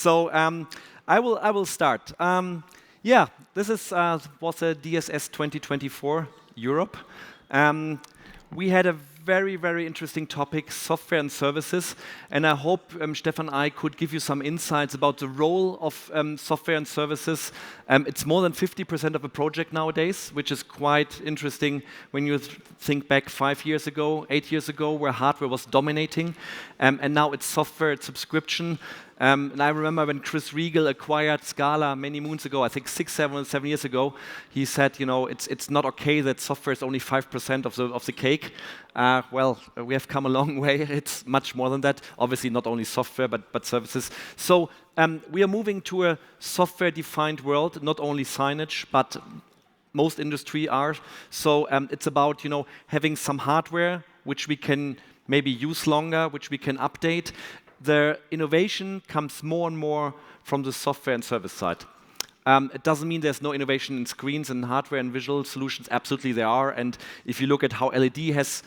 So I will start. Yeah, this was a DSS 2024 Europe. We had a very interesting topic, software and services, and I hope Stefan and I could give you some insights about the role of software and services. It's more than 50% of a project nowadays, which is quite interesting when you think back 5 years ago, 8 years ago, where hardware was dominating, and now it's software, it's subscription. And I remember when Chris Riegel acquired Scala many moons ago, I think 7 years ago, he said, it's not okay that software is only 5% of the cake. Well, we have come a long way. It's much more than that. Obviously, not only software, but services. So we are moving to a software-defined world, not only signage, but most industry are. So it's about having some hardware which we can maybe use longer, which we can update. The innovation comes more and more from the software and service side. It doesn't mean there's no innovation in screens and hardware and visual solutions. Absolutely there are. And if you look at how LED has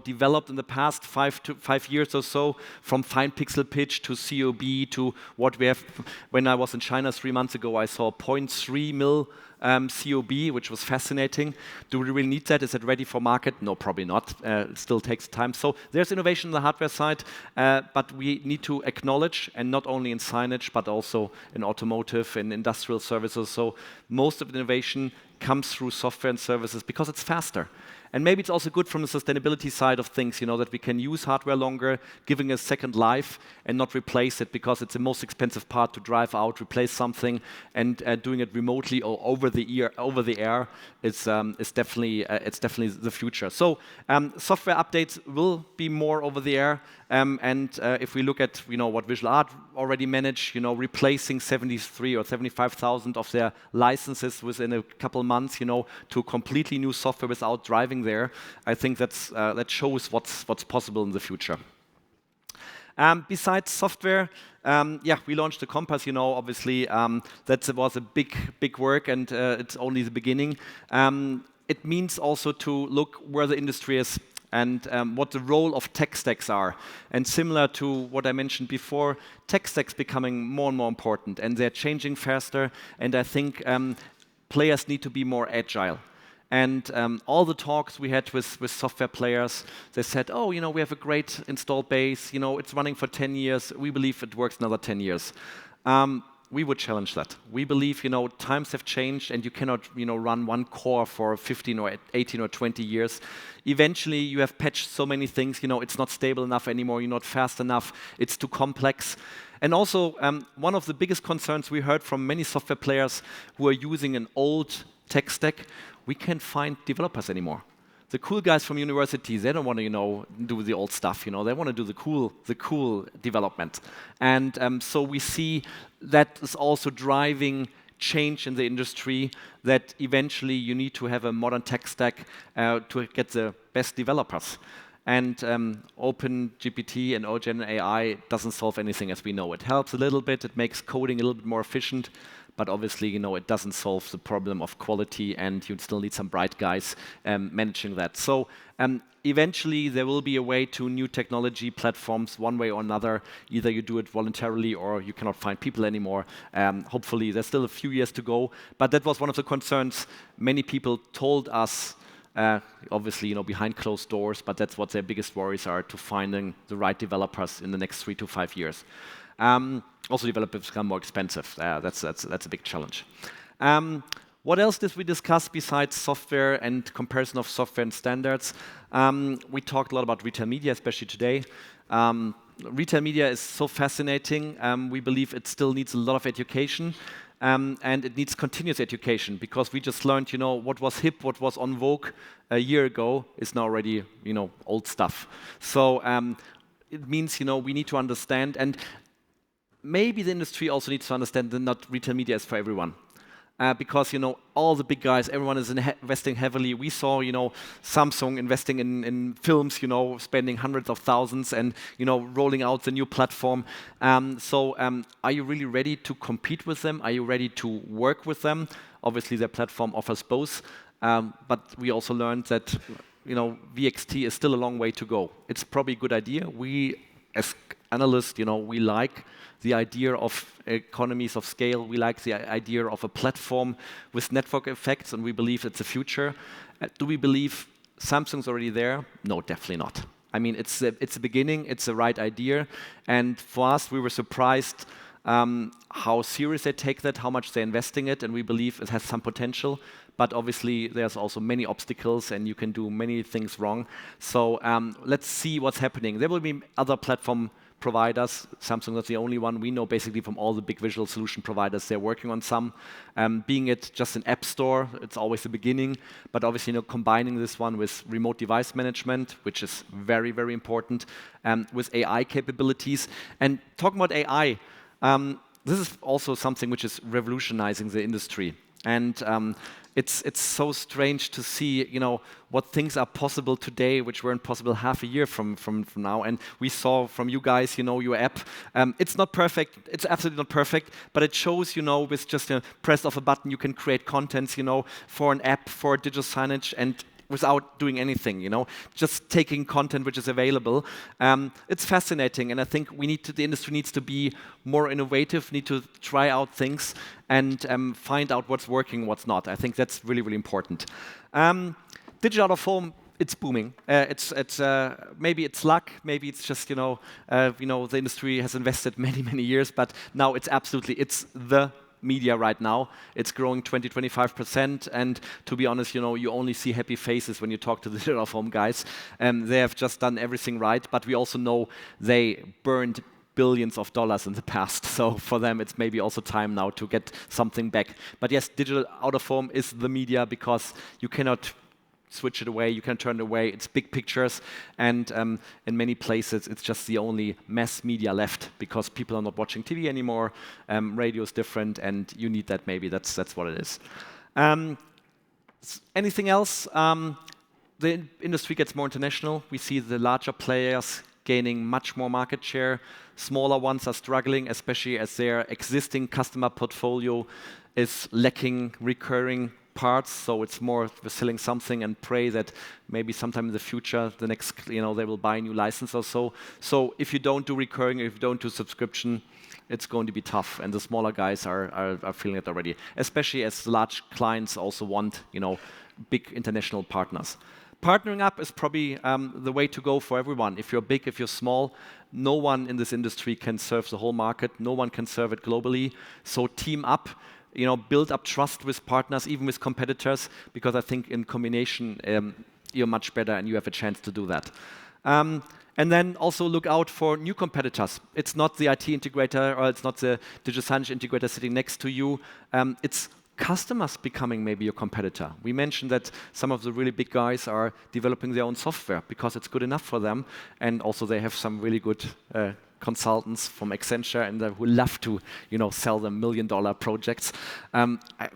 developed in the past 5 years or so, from fine pixel pitch to COB to what we have. When I was in China 3 months ago, I saw 0.3 mil COB, which was fascinating. Do we really need that? Is it ready for market? No, probably not. It still takes time. So there's innovation on the hardware side, but we need to acknowledge, and not only in signage, but also in automotive and industrial services. So most of the innovation comes through software and services because it's faster. And maybe it's also good from the sustainability side of things, that we can use hardware longer, giving a second life and not replace it, because it's the most expensive part to drive out, replace something, and doing it remotely or over the air is definitely the future. So software updates will be more over the air, and if we look at what Visual Art already managed, replacing 73 or 75,000 of their licenses within a couple months, to completely new software without driving there. I think that shows what's possible in the future. Besides software, we launched the Compass. Obviously, that was a big work, and it's only the beginning. It means also to look where the industry is and what the role of tech stacks are. And similar to what I mentioned before, tech stacks becoming more and more important, and they're changing faster. And I think players need to be more agile. And all the talks we had with software players, they said, oh, we have a great install base, it's running for 10 years, we believe it works another 10 years. We would challenge that. We believe, times have changed, and you cannot, run one core for 15 or 18 or 20 years. Eventually, you have patched so many things, it's not stable enough anymore, you're not fast enough, it's too complex. And also, one of the biggest concerns we heard from many software players who are using an old tech stack, we can't find developers anymore. The cool guys from universities, they don't want to, do the old stuff. They want to do the cool development. And so we see that is also driving change in the industry. That eventually you need to have a modern tech stack to get the best developers. And OpenGPT and OpenAI doesn't solve anything, as we know. It helps a little bit. It makes coding a little bit more efficient. But obviously, it doesn't solve the problem of quality, and you still need some bright guys managing that. So eventually, there will be a way to new technology platforms, one way or another. Either you do it voluntarily, or you cannot find people anymore. Hopefully, there's still a few years to go. But that was one of the concerns many people told us. Obviously, behind closed doors. But that's what their biggest worries are, to finding the right developers in the next 3 to 5 years. Also, developers become more expensive. That's a big challenge. What else did we discuss besides software and comparison of software and standards? We talked a lot about retail media, especially today. Retail media is so fascinating. We believe it still needs a lot of education. And it needs continuous education, because we just learned, what was hip, what was on vogue a year ago is now already, old stuff. So it means, we need to understand. And maybe the industry also needs to understand that not retail media is for everyone. Because, all the big guys, everyone is investing heavily. We saw, Samsung investing in films, spending hundreds of thousands and, rolling out the new platform. So are you really ready to compete with them? Are you ready to work with them? Obviously, their platform offers both. But we also learned that, VXT is still a long way to go. It's probably a good idea. We, as analysts, we like the idea of economies of scale. We like the idea of a platform with network effects, and we believe it's the future. Do we believe Samsung's already there? No, definitely not. I mean, it's the beginning. It's the right idea, and for us, we were surprised how serious they take that, how much they're investing it, and we believe it has some potential. But obviously, there's also many obstacles, and you can do many things wrong. So let's see what's happening. There will be other platform providers. Samsung is the only one we know basically from all the big visual solution providers. They're working on some. Being it just an app store, it's always the beginning. But obviously, combining this one with remote device management, which is very, very important, with AI capabilities. And talking about AI, this is also something which is revolutionizing the industry. And it's so strange to see, what things are possible today, which weren't possible half a year from now. And we saw from you guys, your app. It's not perfect. It's absolutely not perfect, but it shows, with just a press of a button, you can create contents, for an app, for digital signage, and without doing anything, just taking content which is available. It's fascinating, and I think the industry needs to be more innovative, need to try out things, and find out what's working, what's not. I think that's really, really important. Digital out of home, it's booming. Maybe it's luck, maybe it's just the industry has invested many, many years, but now it's the media right now. It's growing 20-25%, and to be honest, you only see happy faces when you talk to the digital home guys. They have just done everything right, but we also know they burned billions of dollars in the past. So for them, it's maybe also time now to get something back. But yes, digital out of home is the media because you cannot switch it away, you can turn it away. It's big pictures, and in many places, it's just the only mass media left because people are not watching TV anymore. Radio is different, and you need that. Maybe that's what it is. Anything else? The industry gets more international. We see the larger players gaining much more market share. Smaller ones are struggling, especially as their existing customer portfolio is lacking recurring parts, so it's more we're selling something and pray that maybe sometime in the future, the next, they will buy a new license or so. So if you don't do recurring, if you don't do subscription, it's going to be tough, and the smaller guys are feeling it already, especially as large clients also want, big international partners. Partnering up is probably the way to go for everyone. If you're big, if you're small, no one in this industry can serve the whole market. No one can serve it globally. So team up. Build up trust with partners, even with competitors, because I think in combination, you're much better and you have a chance to do that. And then also look out for new competitors. It's not the IT integrator or it's not the digital signage integrator sitting next to you. It's customers becoming maybe your competitor. We mentioned that some of the really big guys are developing their own software because it's good enough for them, and also they have some really good consultants from Accenture and who love to, sell them $1 million projects.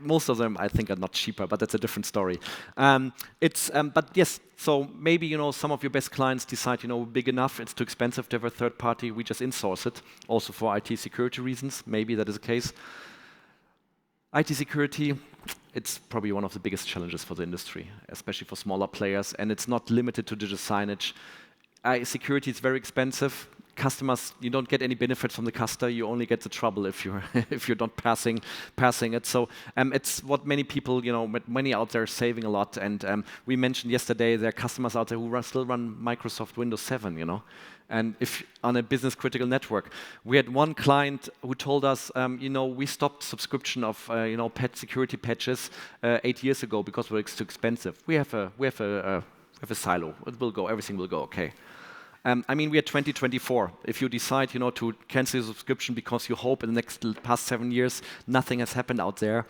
Most of them, I think, are not cheaper, but that's a different story. But yes, so maybe some of your best clients decide, big enough, it's too expensive to have a third party. We just insource it, also for IT security reasons. Maybe that is the case. IT security, it's probably one of the biggest challenges for the industry, especially for smaller players, and it's not limited to digital signage. Security is very expensive. Customers, you don't get any benefit from the customer. You only get the trouble if you're if you're not passing it. So it's what many people, many out there saving a lot. And we mentioned yesterday there are customers out there who still run Microsoft Windows 7, and if on a business critical network. We had one client who told us, we stopped subscription of pet security patches 8 years ago because it's too expensive. We have a silo. It will go. Everything will go okay. We are 2024. If you decide, to cancel your subscription because you hope in the past 7 years nothing has happened out there,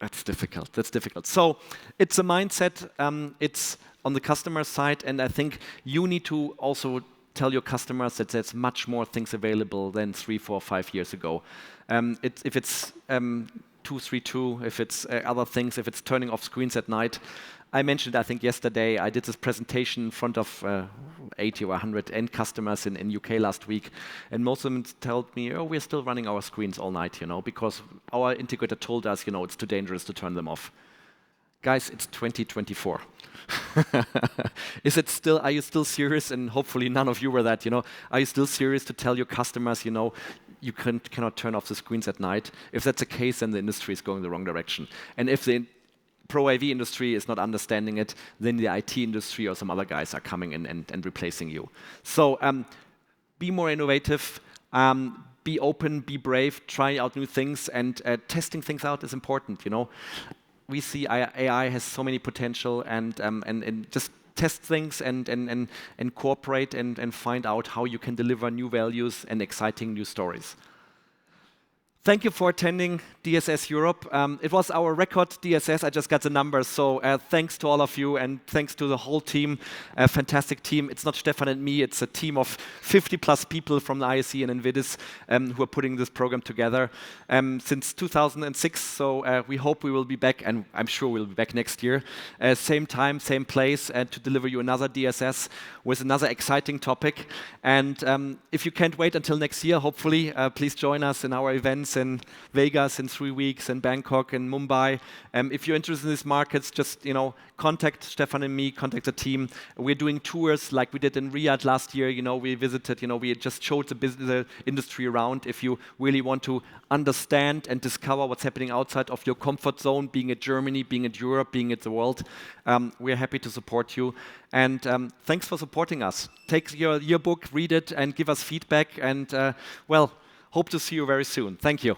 that's difficult. So it's a mindset. It's on the customer side, and I think you need to also tell your customers that there's much more things available than 3, 4, 5 years ago. If it's 232, if it's other things, if it's turning off screens at night. I mentioned, I think yesterday, I did this presentation in front of 80 or 100 end customers in UK last week, and most of them told me, we're still running our screens all night, because our integrator told us, it's too dangerous to turn them off. Guys, it's 2024. Are you still serious? And hopefully none of you were that, Are you still serious to tell your customers, you cannot turn off the screens at night? If that's the case, then the industry is going the wrong direction. And if the Pro AV industry is not understanding it, then the IT industry or some other guys are coming in and replacing you. So be more innovative, be open, be brave, try out new things, and testing things out is important, We see AI has so many potential, and just test things and cooperate and find out how you can deliver new values and exciting new stories. Thank you for attending DSS Europe. It was our record DSS. I just got the numbers, so thanks to all of you and thanks to the whole team, a fantastic team. It's not Stefan and me, it's a team of 50 plus people from the ISE and Envidis who are putting this program together since 2006, so we hope we will be back, and I'm sure we'll be back next year. Same time, same place, to deliver you another DSS with another exciting topic. And if you can't wait until next year, hopefully, please join us in our events in Vegas in 3 weeks, in Bangkok, in Mumbai. If you're interested in these markets, just contact Stefan and me, contact the team. We're doing tours like we did in Riyadh last year. We visited. We just showed the industry around. If you really want to understand and discover what's happening outside of your comfort zone, being at Germany, being at Europe, being at the world, we're happy to support you. And thanks for supporting us. Take your yearbook, read it, and give us feedback. And hope to see you very soon. Thank you.